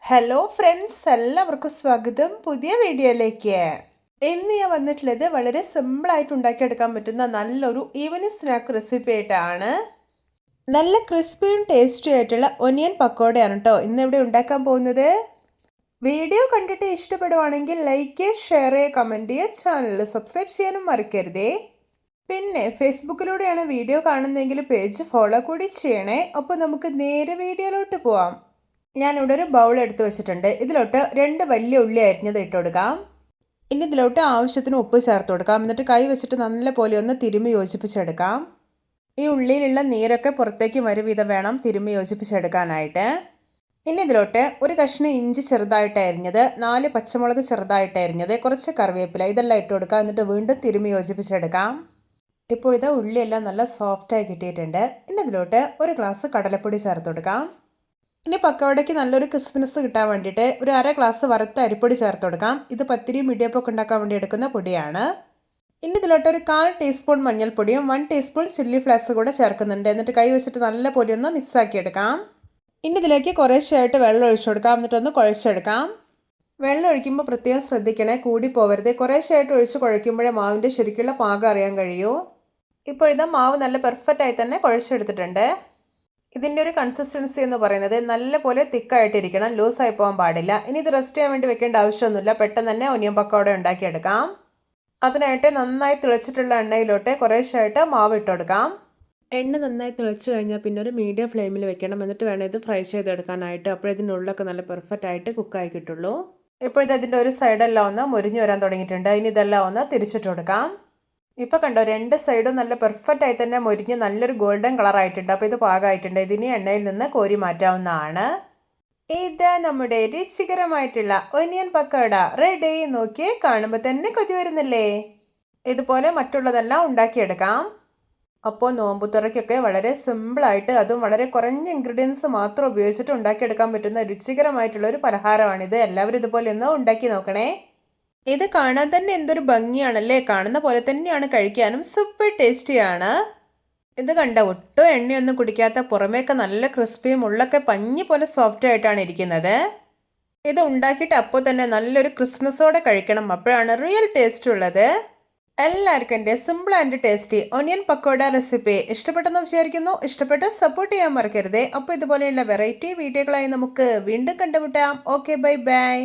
Hello friends, എല്ലാവർക്കും സ്വാഗതം പുതിയ വീഡിയോയിലേക്ക്. ഇന്ന് ഞാൻ വന്നിട്ടുള്ളത് വളരെ സിമ്പിളായിട്ട് ഉണ്ടാക്കിയെടുക്കാൻ പറ്റുന്ന നല്ലൊരു ഈവനിങ് സ്നാക്ക് റെസിപ്പി ആയിട്ടാണ്. നല്ല ക്രിസ്പിയും ടേസ്റ്റി ആയിട്ടുള്ള ഒനിയൻ പക്കോടയാണ് കേട്ടോ ഇന്നിവിടെ ഉണ്ടാക്കാൻ പോകുന്നത്. വീഡിയോ കണ്ടിട്ട് ഇഷ്ടപ്പെടുവാണെങ്കിൽ ലൈക്ക്, ഷെയർ ചെയ്യുക, കമൻറ്റ് ചെയ്യുക, ചാനൽ സബ്സ്ക്രൈബ് ചെയ്യാനും മറക്കരുതേ. പിന്നെ ഫേസ്ബുക്കിലൂടെയാണ് വീഡിയോ കാണുന്നതെങ്കിൽ പേജ് ഫോളോ കൂടി ചെയ്യണേ. അപ്പോൾ നമുക്ക് നേരെ വീഡിയോയിലോട്ട് പോവാം. ഞാനിവിടെ ഒരു ബൗൾ എടുത്ത് വെച്ചിട്ടുണ്ട്. ഇതിലോട്ട് 2 വലിയ ഉള്ളി അരിഞ്ഞത് ഇട്ട് കൊടുക്കാം. ഇനി ഇതിലോട്ട് ആവശ്യത്തിന് ഉപ്പ് ചേർത്ത് കൊടുക്കാം. എന്നിട്ട് കൈ വെച്ചിട്ട് നല്ല പോലെ ഒന്ന് തിരുമ്മി യോജിപ്പിച്ചെടുക്കാം. ഈ ഉള്ളിയിലുള്ള നീരൊക്കെ പുറത്തേക്ക് വരും വിധം വേണം തിരുമ്മി യോജിപ്പിച്ചെടുക്കാനായിട്ട്. ഇനി ഇതിലോട്ട് ഒരു കഷ്ണം ഇഞ്ചി ചെറുതായിട്ട് അരിഞ്ഞത്, 4 പച്ചമുളക് ചെറുതായിട്ട് അരിഞ്ഞത്, കുറച്ച് കറിവേപ്പില ഇതെല്ലാം ഇട്ട് കൊടുക്കാം. എന്നിട്ട് വീണ്ടും തിരുമ്മി യോജിപ്പിച്ചെടുക്കാം. ഇപ്പോൾ ഇത് ഉള്ളിയെല്ലാം നല്ല സോഫ്റ്റായി കിട്ടിയിട്ടുണ്ട്. ഇനി ഇതിലോട്ട് ഒരു ഗ്ലാസ് കടലപ്പൊടി ചേർത്ത് കൊടുക്കാം. ഇനി പക്കവടയ്ക്ക് നല്ലൊരു ക്രിസ്പിനെസ് കിട്ടാൻ വേണ്ടിയിട്ട് ഒരു 1/2 ഗ്ലാസ് വറുത്ത അരിപ്പൊടി ചേർത്ത് കൊടുക്കാം. ഇത് പത്തിരിയും ഇടിയപ്പമൊക്കെ ഉണ്ടാക്കാൻ വേണ്ടി എടുക്കുന്ന പൊടിയാണ്. ഇനി ഇതിലോട്ട് ഒരു 1/4 ടീസ്പൂൺ മഞ്ഞൾപ്പൊടിയും 1 ടീസ്പൂൺ ചില്ലി ഫ്ലേക്സ് കൂടെ ചേർക്കുന്നുണ്ട്. എന്നിട്ട് കൈ വെച്ചിട്ട് നല്ല പൊടി ഒന്ന് മിക്സാക്കി എടുക്കാം. ഇനി ഇതിലേക്ക് കുറേശ്ശായിട്ട് വെള്ളം ഒഴിച്ചു കൊടുക്കാം. എന്നിട്ടൊന്ന് കുഴച്ചെടുക്കാം. വെള്ളം ഒഴിക്കുമ്പോൾ പ്രത്യേകം ശ്രദ്ധിക്കണേ, കൂടി പോവരുത്. കുറേശ്ശായിട്ട് ഒഴിച്ച് കുഴയ്ക്കുമ്പോഴേ മാവിൻ്റെ ശരിക്കുള്ള പാകം അറിയാൻ കഴിയൂ. ഇപ്പോൾ ഇത് മാവ് നല്ല പെർഫെക്റ്റായി തന്നെ കുഴച്ചെടുത്തിട്ടുണ്ട്. ഇതിൻ്റെ ഒരു കൺസിസ്റ്റൻസി എന്ന് പറയുന്നത് നല്ല പോലെ തിക്കായിട്ടിരിക്കണം, ലൂസായി പോകാൻ പാടില്ല. ഇനി ഇത് റെസ്റ്റ് ചെയ്യാൻ വേണ്ടി വെക്കേണ്ട ആവശ്യമൊന്നുമില്ല. പെട്ടെന്ന് തന്നെ ഒനിയൻ പക്കോട ഉണ്ടാക്കിയെടുക്കാം. അതിനായിട്ട് നന്നായി തിളച്ചിട്ടുള്ള എണ്ണയിലോട്ട് കുറേശ്ശായിട്ട് മാവ് ഇട്ട് കൊടുക്കാം. എണ്ണ നന്നായി തിളച്ച് കഴിഞ്ഞാൽ പിന്നെ ഒരു മീഡിയം ഫ്ലെയിമിൽ വെക്കണം. എന്നിട്ട് വേണം ഇത് ഫ്രൈ ചെയ്തെടുക്കാനായിട്ട്. അപ്പോഴതിനുള്ളിലൊക്കെ നല്ല പെർഫെക്റ്റായിട്ട് കുക്കായി കിട്ടുള്ളൂ. ഇപ്പോൾ ഇതിൻ്റെ ഒരു സൈഡെല്ലാം ഒന്ന് മുരിഞ്ഞു വരാൻ തുടങ്ങിയിട്ടുണ്ട്. ഇനി ഇതെല്ലാം ഒന്ന് തിരിച്ചിട്ട് കൊടുക്കാം. ഇപ്പോൾ കണ്ടോ, 2 സൈഡും നല്ല പെർഫെക്റ്റ് ആയി തന്നെ മുരിഞ്ഞ് നല്ലൊരു ഗോൾഡൻ കളർ ആയിട്ടുണ്ട്. അപ്പോൾ ഇത് പാകമായിട്ടുണ്ട്. ഇതിനി എണ്ണയിൽ നിന്ന് കോരി മാറ്റാവുന്നതാണ്. ഇത് നമ്മുടെ രുചികരമായിട്ടുള്ള ഒനിയൻ പക്കോട റെഡി. നോക്കിയേ, കാണുമ്പോൾ തന്നെ കൊതി വരുന്നില്ലേ? ഇതുപോലെ മറ്റുള്ളതെല്ലാം ഉണ്ടാക്കിയെടുക്കാം. അപ്പോൾ നോമ്പുതുറയ്ക്കൊക്കെ വളരെ സിമ്പിളായിട്ട്, അതും വളരെ കുറഞ്ഞ ഇൻഗ്രീഡിയൻസ് മാത്രം ഉപയോഗിച്ചിട്ട് ഉണ്ടാക്കിയെടുക്കാൻ പറ്റുന്ന രുചികരമായിട്ടുള്ള ഒരു പലഹാരമാണിത്. എല്ലാവരും ഇതുപോലെ ഒന്ന് ഉണ്ടാക്കി നോക്കണേ. ഇത് കാണാൻ തന്നെ എന്തൊരു ഭംഗിയാണല്ലേ. കാണുന്ന പോലെ തന്നെയാണ് കഴിക്കാനും സൂപ്പർ ടേസ്റ്റിയാണ്. ഇത് കണ്ട ഒട്ടും എണ്ണയൊന്നും കുടിക്കാത്ത, പുറമേയൊക്കെ നല്ല ക്രിസ്പിയും ഉള്ളൊക്കെ പഞ്ഞി പോലെ സോഫ്റ്റ് ആയിട്ടാണ് ഇരിക്കുന്നത്. ഇത് ഉണ്ടാക്കിയിട്ട് അപ്പോൾ തന്നെ നല്ലൊരു ക്രിസ്മസോടെ കഴിക്കണം. അപ്പോഴാണ് റിയൽ ടേസ്റ്റ് ഉള്ളത്. എല്ലാവർക്കും എൻ്റെ simple and tasty onion pakoda recipe ഇഷ്ടപ്പെട്ടെന്ന് വിചാരിക്കുന്നു. ഇഷ്ടപ്പെട്ട് സപ്പോർട്ട് ചെയ്യാൻ മറക്കരുതേ. അപ്പോൾ ഇതുപോലെയുള്ള വെറൈറ്റി വീഡിയോകളായി നമുക്ക് വീണ്ടും കണ്ടുമുട്ടാം. Okay, bye bye.